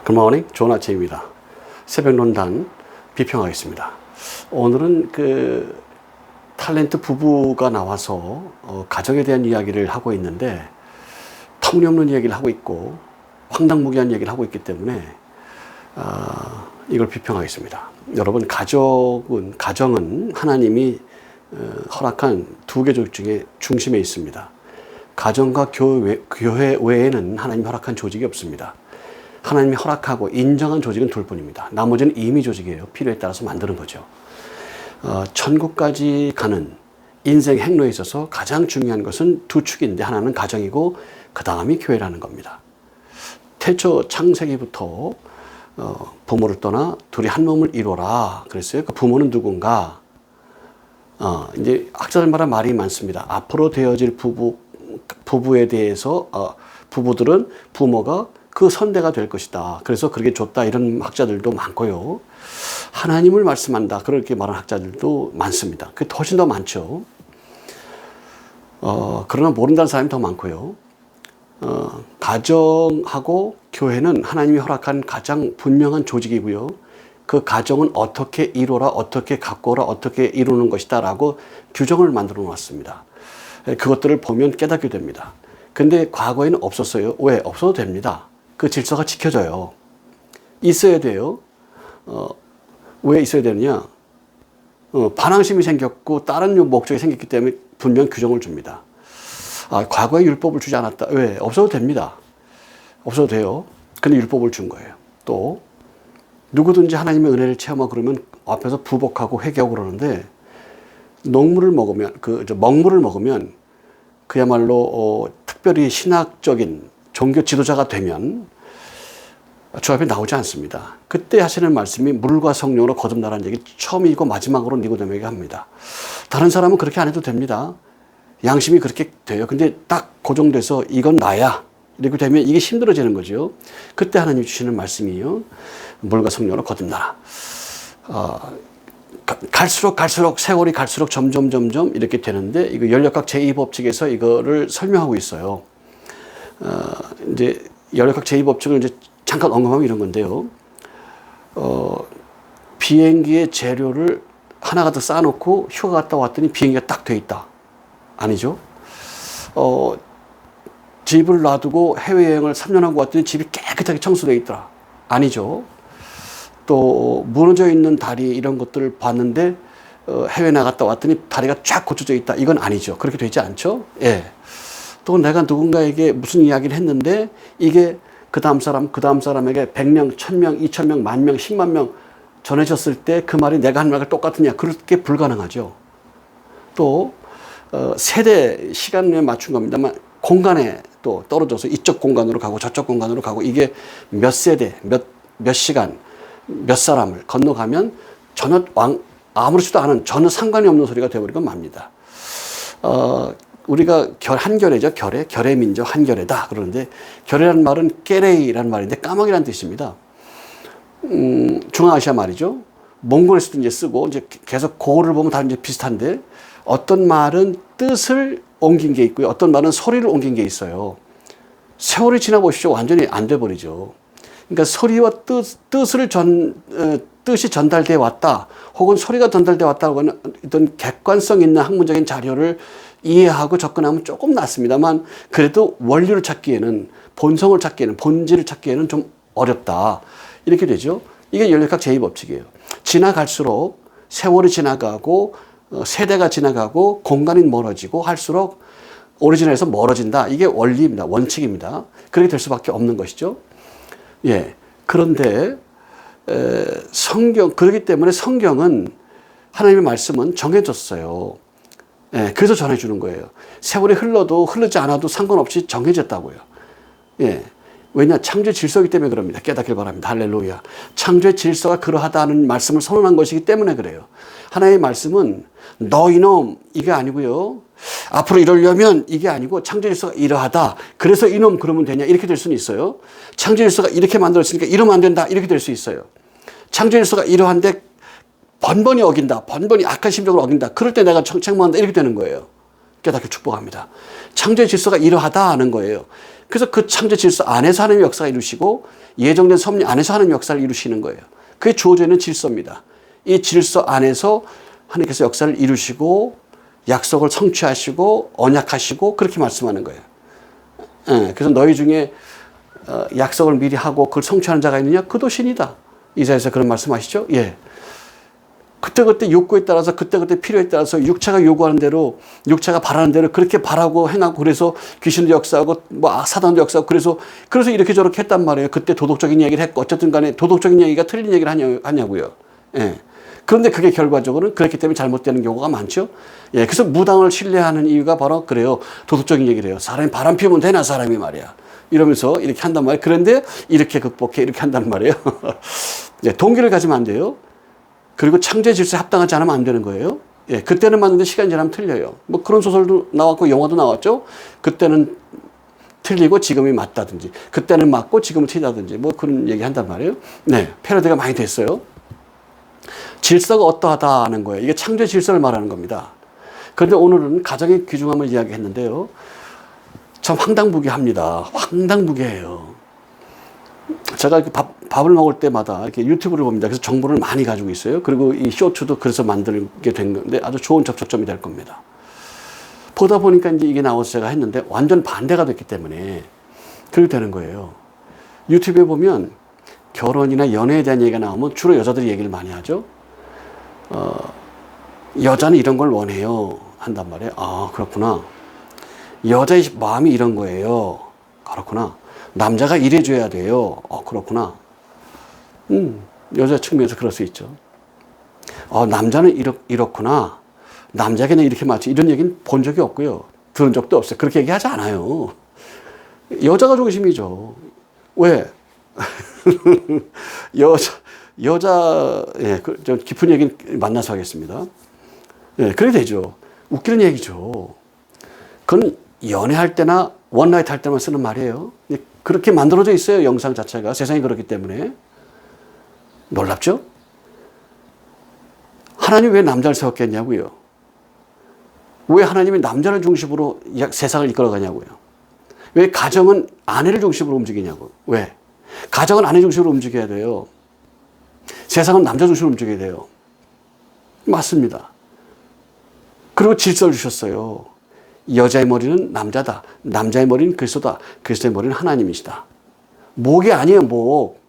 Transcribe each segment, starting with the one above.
굿모닝, 좋은 아침입니다. 새벽논단 비평하겠습니다. 오늘은 탤런트 부부가 나와서 가정에 대한 이야기를 하고 있는데 터무니없는 이야기를 하고 있고 황당무계한 이야기를 하고 있기 때문에 이걸 비평하겠습니다. 여러분, 가정은 하나님이 허락한 두 개 조직 중에 중심에 있습니다. 가정과 교회 외에는 하나님이 허락한 조직이 없습니다. 하나님이 허락하고 인정한 조직은 둘뿐입니다. 나머지는 임의 조직이에요. 필요에 따라서 만드는 거죠. 천국까지 가는 인생 행로에 있어서 가장 중요한 것은 두 축인데, 하나는 가정이고 그 다음이 교회라는 겁니다. 태초 창세기부터 부모를 떠나 둘이 한 몸을 이루라 그랬어요. 그 부모는 누군가? 이제 학자들 말한 말이 많습니다. 앞으로 되어질 부부에 대해서 부부들은 부모가 그 선대가 될 것이다. 그래서 그렇게 줬다. 이런 학자들도 많고요. 하나님을 말씀한다. 그렇게 말하는 학자들도 많습니다. 그게 훨씬 더 많죠. 그러나 모른다는 사람이 더 많고요. 가정하고 교회는 하나님이 허락한 가장 분명한 조직이고요. 그 가정은 어떻게 이루어라, 어떻게 갖고 오라, 어떻게 이루는 것이다 라고 규정을 만들어 놓았습니다. 그것들을 보면 깨닫게 됩니다. 근데 과거에는 없었어요. 왜? 없어도 됩니다. 그 질서가 지켜져요. 있어야 돼요. 왜 있어야 되느냐? 반항심이 생겼고 다른 목적이 생겼기 때문에 분명 규정을 줍니다. 과거에 율법을 주지 않았다. 왜? 없어도 됩니다. 없어도 돼요. 근데 율법을 준 거예요. 또 누구든지 하나님의 은혜를 체험하고 그러면 앞에서 부복하고 회개하고 그러는데, 먹물을 먹으면 그야말로 특별히 신학적인 종교 지도자가 되면 주 앞에 나오지 않습니다. 그때 하시는 말씀이 물과 성령으로 거듭나라는 얘기 처음이고 마지막으로 니고데모에게 합니다. 다른 사람은 그렇게 안 해도 됩니다. 양심이 그렇게 돼요. 근데 딱 고정돼서 이건 나야 이렇게 되면 이게 힘들어지는 거죠. 그때 하나님이 주시는 말씀이요, 물과 성령으로 거듭나라. 갈수록 세월이 갈수록 점점 이렇게 되는데, 이거 연력학 제2법칙에서 이거를 설명하고 있어요. 이제 연력학 제2법칙을 이제 잠깐 언급하면 이런 건데요. 비행기의 재료를 하나 가득 쌓아놓고 휴가 갔다 왔더니 비행기가 딱 돼 있다. 아니죠. 집을 놔두고 해외여행을 3년 하고 왔더니 집이 깨끗하게 청소되어 있더라. 아니죠. 또 무너져 있는 다리 이런 것들을 봤는데 해외 나갔다 왔더니 다리가 쫙 고쳐져 있다. 이건 아니죠. 그렇게 되지 않죠. 예. 또 내가 누군가에게 무슨 이야기를 했는데 이게 그 다음 사람에게 100명, 1000명, 2000명, 10,000명, 10만 명 전해졌을 때 그 말이 내가 한 말과 똑같으냐? 그렇게 불가능하죠. 또 세대 시간에 맞춘 겁니다만 공간에 또 떨어져서 이쪽 공간으로 가고 저쪽 공간으로 가고, 이게 몇 세대, 몇 시간, 몇 사람을 건너가면 전혀 아무렇지도 않은, 전혀 상관이 없는 소리가 되어버리고 맙니다. 우리가 한결에죠. 결의 민족 한결에다 그러는데, 결의라는 말은 깨레이라는 말인데 까마귀라는 뜻입니다. 중앙아시아 말이죠. 몽골에서도 이제 쓰고, 이제 계속 고를 보면 다 이제 비슷한데, 어떤 말은 뜻을 옮긴 게 있고요. 어떤 말은 소리를 옮긴 게 있어요. 세월이 지나 보십시오. 완전히 안 돼 버리죠. 그러니까 소리와 뜻이 전달되어 왔다, 혹은 소리가 전달되어 왔다고 하는 어떤 객관성 있는 학문적인 자료를 이해하고 접근하면 조금 낫습니다만, 그래도 원리를 찾기에는, 본성을 찾기에는, 본질을 찾기에는 좀 어렵다. 이렇게 되죠. 이게 연력학 제2법칙이에요. 지나갈수록 세월이 지나가고 세대가 지나가고 공간이 멀어지고 할수록 오리지널에서 멀어진다. 이게 원리입니다. 원칙입니다. 그렇게 될 수밖에 없는 것이죠. 예. 그런데 그렇기 때문에 성경은, 하나님의 말씀은 정해졌어요. 예. 그래서 전해주는 거예요. 세월이 흐르지 않아도 상관없이 정해졌다고요. 예. 왜냐? 창조의 질서이기 때문에 그럽니다. 깨닫길 바랍니다. 할렐루야. 창조의 질서가 그러하다는 말씀을 선언한 것이기 때문에 그래요. 하나님의 말씀은 너 이놈 이게 아니고요. 앞으로 이러려면 이게 아니고, 창조의 질서가 이러하다. 그래서 이놈 그러면 되냐? 이렇게 될 수는 있어요. 창조의 질서가 이렇게 만들었으니까 이러면 안 된다. 이렇게 될 수 있어요. 창조의 질서가 이러한데 번번이 어긴다. 번번이 악한 심정으로 어긴다. 그럴 때 내가 책망한다. 이렇게 되는 거예요. 깨닫게 축복합니다. 창조의 질서가 이러하다 하는 거예요. 그래서 그 창조 질서 안에서 하나님의 역사가 이루시고 예정된 섭리 안에서 하나님의 역사를 이루시는 거예요. 그게 주어져 있는 질서입니다. 이 질서 안에서 하나님께서 역사를 이루시고 약속을 성취하시고 언약하시고 그렇게 말씀하는 거예요. 예, 그래서 너희 중에 약속을 미리 하고 그걸 성취하는 자가 있느냐? 그도 신이다. 이사야서 그런 말씀하시죠? 예. 그때그때 욕구에 따라서 그때그때 필요에 따라서 육체가 요구하는 대로 육체가 바라는 대로 그렇게 바라고 행하고 그래서 귀신도 역사하고 뭐 사단도 역사하고 그래서 이렇게 저렇게 했단 말이에요. 그때 도덕적인 얘기를 했고 어쨌든 간에 도덕적인 얘기가 틀린 얘기를 하냐고요. 예. 그런데 그게 결과적으로는 그렇기 때문에 잘못되는 경우가 많죠. 예. 그래서 무당을 신뢰하는 이유가 바로 그래요. 도덕적인 얘기를 해요. 사람이 바람 피우면 되나 사람이 말이야. 이러면서 이렇게 한단 말이에요. 그런데 이렇게 극복해 이렇게 한단 말이에요. 예. 동기를 가지면 안 돼요. 그리고 창조의 질서에 합당하지 않으면 안 되는 거예요. 예, 그때는 맞는데 시간이 지나면 틀려요. 뭐 그런 소설도 나왔고 영화도 나왔죠. 그때는 틀리고 지금이 맞다든지, 그때는 맞고 지금은 틀리다든지, 뭐 그런 얘기 한단 말이에요. 네, 패러디가 많이 됐어요. 질서가 어떠하다는 거예요. 이게 창조의 질서를 말하는 겁니다. 그런데 오늘은 가정의 귀중함을 이야기했는데요. 참 황당무계합니다. 황당무계예요. 제가 이렇게 밥을 먹을 때마다 이렇게 유튜브를 봅니다. 그래서 정보를 많이 가지고 있어요. 그리고 이 쇼츠도 그래서 만들게 된 건데 아주 좋은 접촉점이 될 겁니다. 보다 보니까 이제 이게 나와서 제가 했는데 완전 반대가 됐기 때문에 그렇게 되는 거예요. 유튜브에 보면 결혼이나 연애에 대한 얘기가 나오면 주로 여자들이 얘기를 많이 하죠. 여자는 이런 걸 원해요. 한단 말이에요. 아, 그렇구나. 여자의 마음이 이런 거예요. 그렇구나. 남자가 이래줘야 돼요. 그렇구나. 여자 측면에서 그럴 수 있죠. 남자는 이렇구나. 남자에게는 이렇게 맞지. 이런 얘기는 본 적이 없고요. 들은 적도 없어요. 그렇게 얘기하지 않아요. 여자가 중심이죠. 왜? 예, 좀 깊은 얘기는 만나서 하겠습니다. 예, 그래 되죠. 웃기는 얘기죠. 그건 연애할 때나 원나잇 할 때만 쓰는 말이에요. 그렇게 만들어져 있어요. 영상 자체가. 세상이 그렇기 때문에. 놀랍죠? 하나님 왜 남자를 세웠겠냐고요. 왜 하나님이 남자를 중심으로 세상을 이끌어가냐고요. 왜 가정은 아내를 중심으로 움직이냐고. 왜? 가정은 아내 중심으로 움직여야 돼요. 세상은 남자 중심으로 움직여야 돼요. 맞습니다. 그리고 질서를 주셨어요. 여자의 머리는 남자다. 남자의 머리는 그리스도다. 그리스도의 머리는 하나님이시다. 목이 아니에요, 목.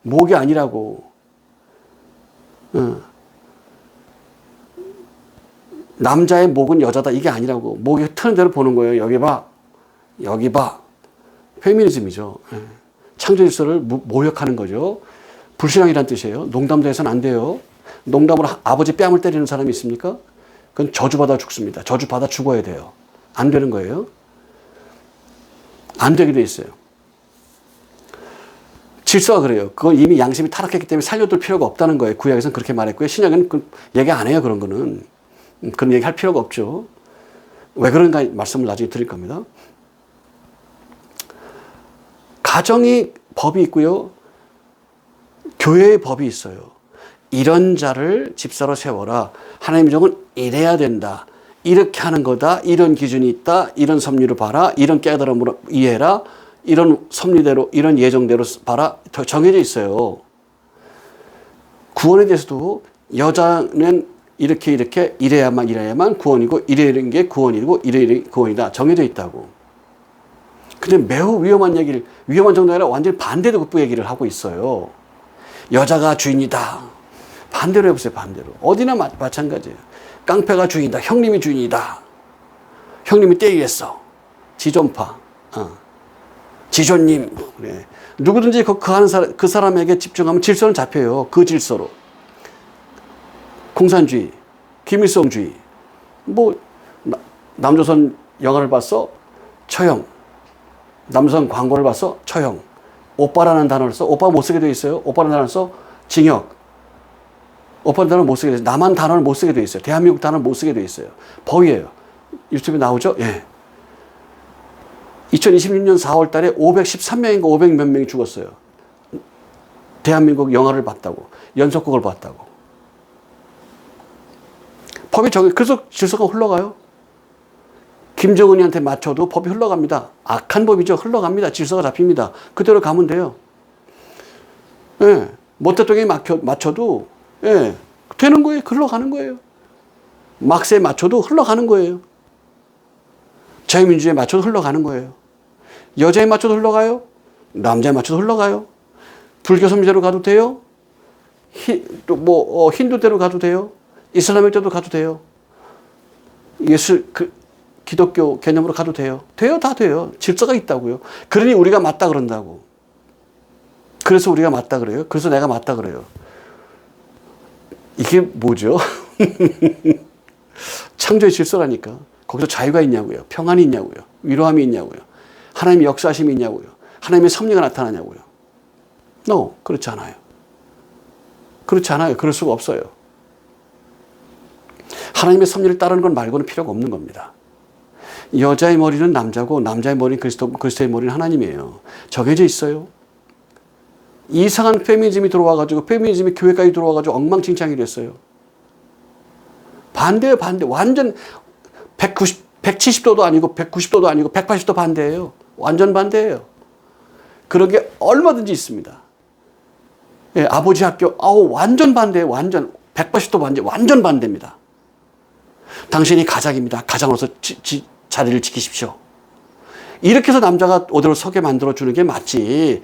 목이 아니라고. 남자의 목은 여자다. 이게 아니라고. 목이 트는 대로 보는 거예요. 여기 봐. 여기 봐. 페미니즘이죠. 창조 질서를 모욕하는 거죠. 불신앙이란 뜻이에요. 농담도 해서는 안 돼요. 농담으로 아버지 뺨을 때리는 사람이 있습니까? 그건 저주받아 죽습니다. 저주받아 죽어야 돼요. 안 되는 거예요. 안 되게 돼 있어요. 질서가 그래요. 그건 이미 양심이 타락했기 때문에 살려둘 필요가 없다는 거예요. 구약에서는 그렇게 말했고요. 신약에는 얘기 안 해요. 그런 거는. 그런 얘기 할 필요가 없죠. 왜 그런가 말씀을 나중에 드릴 겁니다. 가정이 법이 있고요. 교회의 법이 있어요. 이런 자를 집사로 세워라. 하나님의 종은 이래야 된다. 이렇게 하는 거다. 이런 기준이 있다. 이런 섭리로 봐라. 이런 깨달음으로 이해해라. 이런 섭리대로, 이런 예정대로 봐라. 정해져 있어요. 구원에 대해서도 여자는 이렇게 이래야만 구원이고 이래는 게 구원이고 이래는 구원이다. 정해져 있다고. 근데 매우 위험한 정도가 아니라 완전히 반대로 극부 얘기를 하고 있어요. 여자가 주인이다. 반대로 해보세요. 반대로. 어디나 마찬가지예요. 깡패가 주인이다. 형님이 주인이다. 형님이 때리겠어. 지존파. 지존님. 그래. 누구든지 그 사람에게 집중하면 질서는 잡혀요. 그 질서로. 공산주의, 김일성주의. 남조선 영화를 봤어? 처형. 남조선 광고를 봤어? 처형. 오빠라는 단어를 써? 오빠 못 쓰게 돼 있어요. 오빠라는 단어를 써? 징역. 오빠라는 단어를 못 쓰게 돼 있어요. 남한 단어를 못 쓰게 돼 있어요. 대한민국 단어를 못 쓰게 돼 있어요. 법이에요. 유튜브에 나오죠? 예. 2026년 4월 달에 513명인가 500 몇 명이 죽었어요. 대한민국 영화를 봤다고. 연속극을 봤다고. 법이 그래서 질서가 흘러가요. 김정은이한테 맞춰도 법이 흘러갑니다. 악한 법이죠. 흘러갑니다. 질서가 잡힙니다. 그대로 가면 돼요. 예. 모 대통령이 맞춰도, 예. 되는 거예요. 흘러가는 거예요. 막스에 맞춰도 흘러가는 거예요. 자유민주주의에 맞춰도 흘러가는 거예요. 여자에 맞춰도 흘러가요. 남자에 맞춰도 흘러가요. 불교 선미대로 가도 돼요. 힌두대로 가도 돼요. 이슬람교대로 가도 돼요. 기독교 개념으로 가도 돼요. 돼요. 다 돼요. 질서가 있다고요. 그러니 우리가 맞다 그런다고. 그래서 우리가 맞다 그래요. 그래서 내가 맞다 그래요. 이게 뭐죠? 창조의 질서라니까. 거기서 자유가 있냐고요. 평안이 있냐고요. 위로함이 있냐고요. 하나님의 역사하심이 있냐고요. 하나님의 섭리가 나타나냐고요. No, 그렇지 않아요. 그렇지 않아요. 그럴 수가 없어요. 하나님의 섭리를 따르는 것 말고는 필요가 없는 겁니다. 여자의 머리는 남자고 남자의 머리는 그리스도의 머리는 하나님이에요. 정해져 있어요. 이상한 페미니즘이 들어와가지고 페미니즘이 교회까지 들어와가지고 엉망진창이 됐어요. 반대예요. 반대. 완전 170도도 아니고 190도도 아니고 180도 반대예요. 완전 반대예요. 그런 게 얼마든지 있습니다. 예, 아버지 학교 완전 반대예요. 완전 180도 반대. 완전 반대입니다. 당신이 가장입니다. 가장으로서 자리를 지키십시오. 이렇게 해서 남자가 어디로 서게 만들어주는 게 맞지.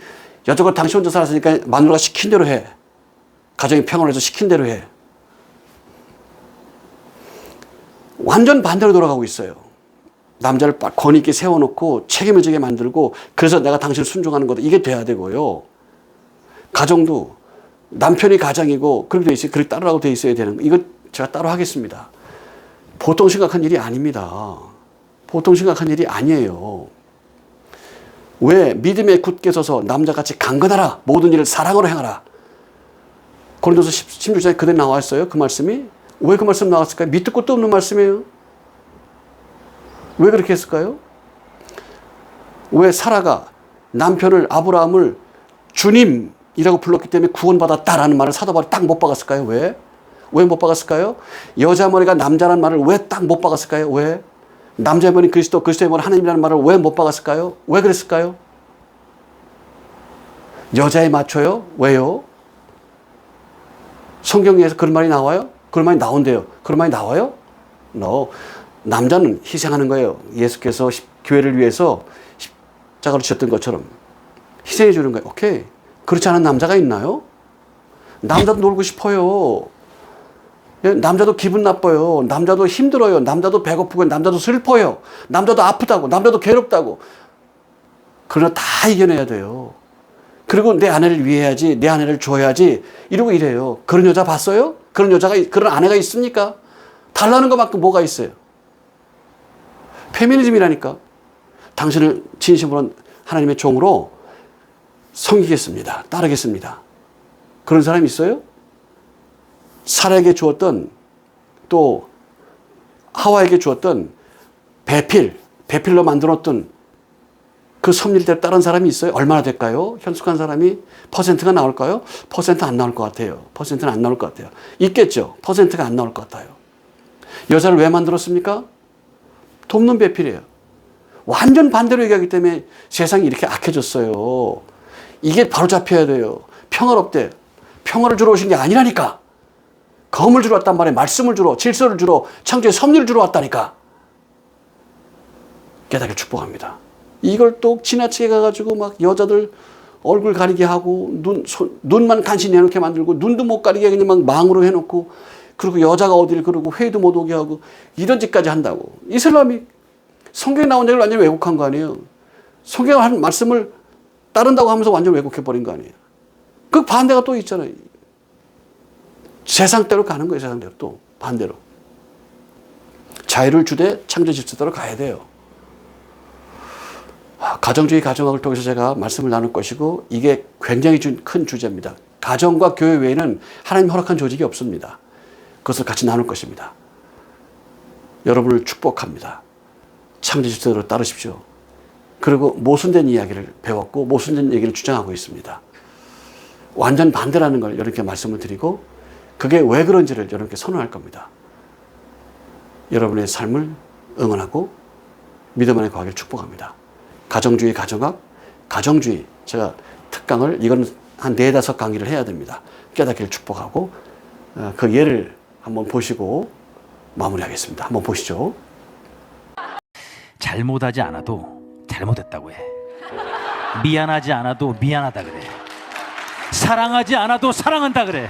여자가 당신 혼자 살았으니까 마누라가 시킨 대로 해. 가정이 평온해서 시킨 대로 해. 완전 반대로 돌아가고 있어요. 남자를 권위 있게 세워놓고 책임을 지게 만들고 그래서 내가 당신을 순종하는 거다. 이게 돼야 되고요. 가정도 남편이 가장이고 그렇게 돼 있어요. 그렇게 따르라고 돼 있어야 되는 거. 이거 제가 따로 하겠습니다. 보통 심각한 일이 아닙니다. 보통 심각한 일이 아니에요. 왜? 믿음에 굳게 서서 남자같이 강건하라. 모든 일을 사랑으로 행하라. 고린도서 16장에 그대로 나와 있어요. 그 말씀이. 왜 그 말씀 나왔을까요? 밑도 끝도 없는 말씀이에요. 왜 그렇게 했을까요? 왜 사라가 남편을 아브라함을 주님이라고 불렀기 때문에 구원받았다라는 말을 사도 바울이 딱 못 박았을까요? 왜? 왜 못 박았을까요? 여자 머리가 남자라는 말을 왜 딱 못 박았을까요? 왜? 남자의 머리는 그리스도, 그리스도의 머리는 하나님이라는 말을 왜 못 박았을까요? 왜 그랬을까요? 여자에 맞춰요? 왜요? 성경에서 그런 말이 나와요? 그런 말이 나온대요. 그런 말이 나와요? No. 남자는 희생하는 거예요. 예수께서 교회를 위해서 십자가로 지셨던 것처럼 희생해 주는 거예요. 오케이. 그렇지 않은 남자가 있나요? 남자도 놀고 싶어요. 남자도 기분 나빠요. 남자도 힘들어요. 남자도 배고프고 남자도 슬퍼요. 남자도 아프다고. 남자도 괴롭다고. 그러나 다 이겨내야 돼요. 그리고 내 아내를 위해야지. 내 아내를 줘야지. 이러고 이래요. 그런 여자 봤어요? 그런 아내가 있습니까? 달라는 것만큼 뭐가 있어요? 페미니즘이라니까. 당신을 진심으로 하나님의 종으로 섬기겠습니다. 따르겠습니다. 그런 사람이 있어요? 사라에게 주었던 또 하와에게 주었던 배필로 만들었던 그 섭리대로 따른 사람이 있어요? 얼마나 될까요? 현숙한 사람이 퍼센트가 나올까요? 퍼센트 안 나올 것 같아요. 퍼센트는 안 나올 것 같아요. 있겠죠? 퍼센트가 안 나올 것 같아요. 여자를 왜 만들었습니까? 돕는 배필이에요. 완전 반대로 얘기하기 때문에 세상이 이렇게 악해졌어요. 이게 바로 잡혀야 돼요. 평화롭대. 평화를 주러 오신 게 아니라니까. 검을 주러 왔단 말이에요. 말씀을 주러, 질서를 주러, 창조의 섭리를 주러 왔다니까. 깨닫게 축복합니다. 이걸 또 지나치게 가가지고 막 여자들 얼굴 가리게 하고 눈만 간신히 해놓게 만들고 눈도 못 가리게 그냥 막 망으로 해놓고 그리고 여자가 어디를 그러고 회의도 못 오게 하고 이런 짓까지 한다고. 이슬람이 성경에 나온 얘기를 완전히 왜곡한 거 아니에요. 성경 한 말씀을 따른다고 하면서 완전 왜곡해버린 거 아니에요. 그 반대가 또 있잖아요. 세상대로 가는 거예요. 세상대로 또 반대로. 자유를 주되 창조 질서대로 가야 돼요. 가정주의 가정학을 통해서 제가 말씀을 나눌 것이고 이게 굉장히 큰 주제입니다. 가정과 교회 외에는 하나님 허락한 조직이 없습니다. 그것을 같이 나눌 것입니다. 여러분을 축복합니다. 창조 질서대로 따르십시오. 그리고 모순된 이야기를 배웠고 모순된 얘기를 주장하고 있습니다. 완전 반대라는 걸 여러분께 말씀을 드리고 그게 왜 그런지를 여러분께 선언할 겁니다. 여러분의 삶을 응원하고 믿음 안에 거하기를 축복합니다. 가정주의, 가정학, 가정주의. 제가 특강을 이건 한 4-5 강의를 해야 됩니다. 깨닫기를 축복하고 그 예를 한번 보시고 마무리하겠습니다. 한번 보시죠. 잘못하지 않아도 잘못했다고 해. 미안하지 않아도 미안하다 그래. 사랑하지 않아도 사랑한다 그래.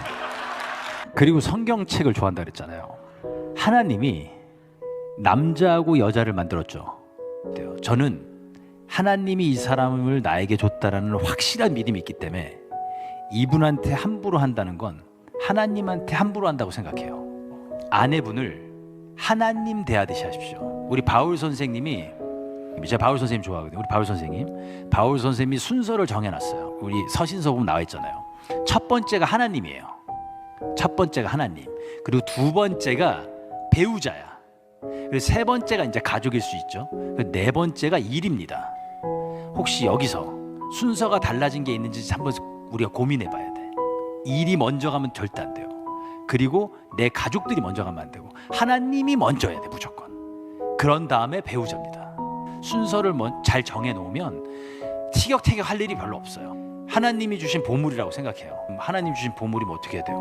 그리고 성경책을 좋아한다 그랬잖아요. 하나님이 남자하고 여자를 만들었죠. 저는 하나님이 이 사람을 나에게 줬다라는 확실한 믿음이 있기 때문에 이분한테 함부로 한다는 건 하나님한테 함부로 한다고 생각해요. 아내분을 하나님 대하듯이 하십시오. 우리 바울 선생님이, 제가 바울 선생님 좋아하거든요. 우리 바울 선생님이 순서를 정해놨어요. 우리 서신서 보면 나와 있잖아요. 첫 번째가 하나님이에요. 첫 번째가 하나님. 그리고 두 번째가 배우자야. 그리고 세 번째가 이제 가족일 수 있죠. 네 번째가 일입니다. 혹시 여기서 순서가 달라진 게 있는지 한번 우리가 고민해 봐야 돼. 일이 먼저 가면 절대 안 돼요. 그리고 내 가족들이 먼저 가면 안 되고 하나님이 먼저 해야 돼, 무조건. 그런 다음에 배우자입니다. 순서를 잘 정해놓으면 티격태격 할 일이 별로 없어요. 하나님이 주신 보물이라고 생각해요. 하나님 주신 보물이면 어떻게 해야 돼요?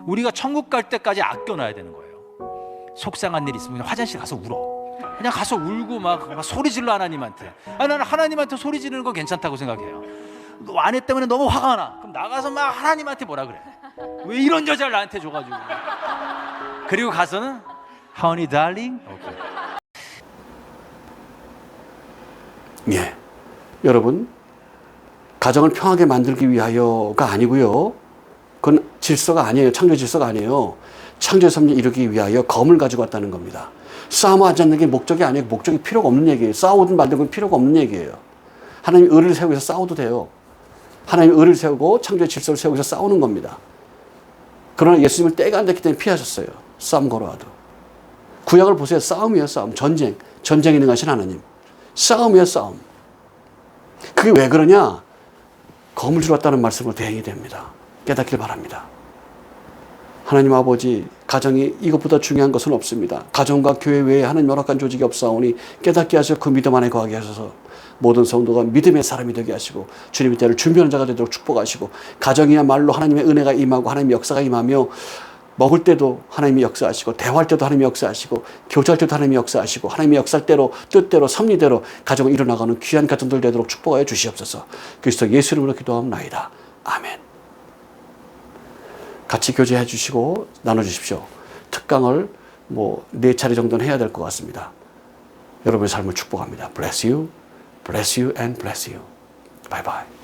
우리가 천국 갈 때까지 아껴놔야 되는 거예요. 속상한 일 있으면 그냥 화장실 가서 울어. 그냥 가서 울고 막 소리 질러 하나님한테. 나는 하나님한테 소리 지르는 거 괜찮다고 생각해요. 너 아내 때문에 너무 화가 나. 그럼 나가서 막 하나님한테 뭐라 그래. 왜 이런 여자를 나한테 줘가지고. 그리고 가서는 Honey darling. 예, 여러분, 가정을 평하게 만들기 위하여가 아니고요. 그건 질서가 아니에요. 창조 질서가 아니에요. 창조 섭리를 이루기 위하여 검을 가지고 왔다는 겁니다. 싸움하지 않는 게 목적이 아니에요. 목적이 필요가 없는 얘기예요. 싸우든 말든 필요가 없는 얘기예요. 하나님 의를 세우고 해서 싸워도 돼요. 하나님 의를 세우고 창조의 질서를 세우고 해서 싸우는 겁니다. 그러나 예수님을 때가 안 됐기 때문에 피하셨어요. 싸움 걸어와도. 구약을 보세요. 싸움이에요. 싸움. 전쟁. 전쟁에 능하신 하나님. 싸움이에요. 싸움. 그게 왜 그러냐? 검을 주러 왔다는 말씀으로 대행이 됩니다. 깨닫길 바랍니다. 하나님 아버지, 가정이 이것보다 중요한 것은 없습니다. 가정과 교회 외에 하나님 허락한 조직이 없사오니 깨닫게 하셔서 그 믿음 안에 거하게 하셔서 모든 성도가 믿음의 사람이 되게 하시고 주님의 때를 준비하는 자가 되도록 축복하시고 가정이야말로 하나님의 은혜가 임하고 하나님의 역사가 임하며 먹을 때도 하나님이 역사하시고 대화할 때도 하나님이 역사하시고 교제할 때도 하나님이 역사하시고 하나님의 역사대로 뜻대로 섭리대로 가정을 이뤄나가는 귀한 가정들 되도록 축복하여 주시옵소서. 그리스도 예수 이름으로 기도하옵나이다. 아멘. 같이 교제해 주시고 나눠주십시오. 특강을 4차례 정도는 해야 될 것 같습니다. 여러분의 삶을 축복합니다. Bless you, bless you and bless you. Bye bye.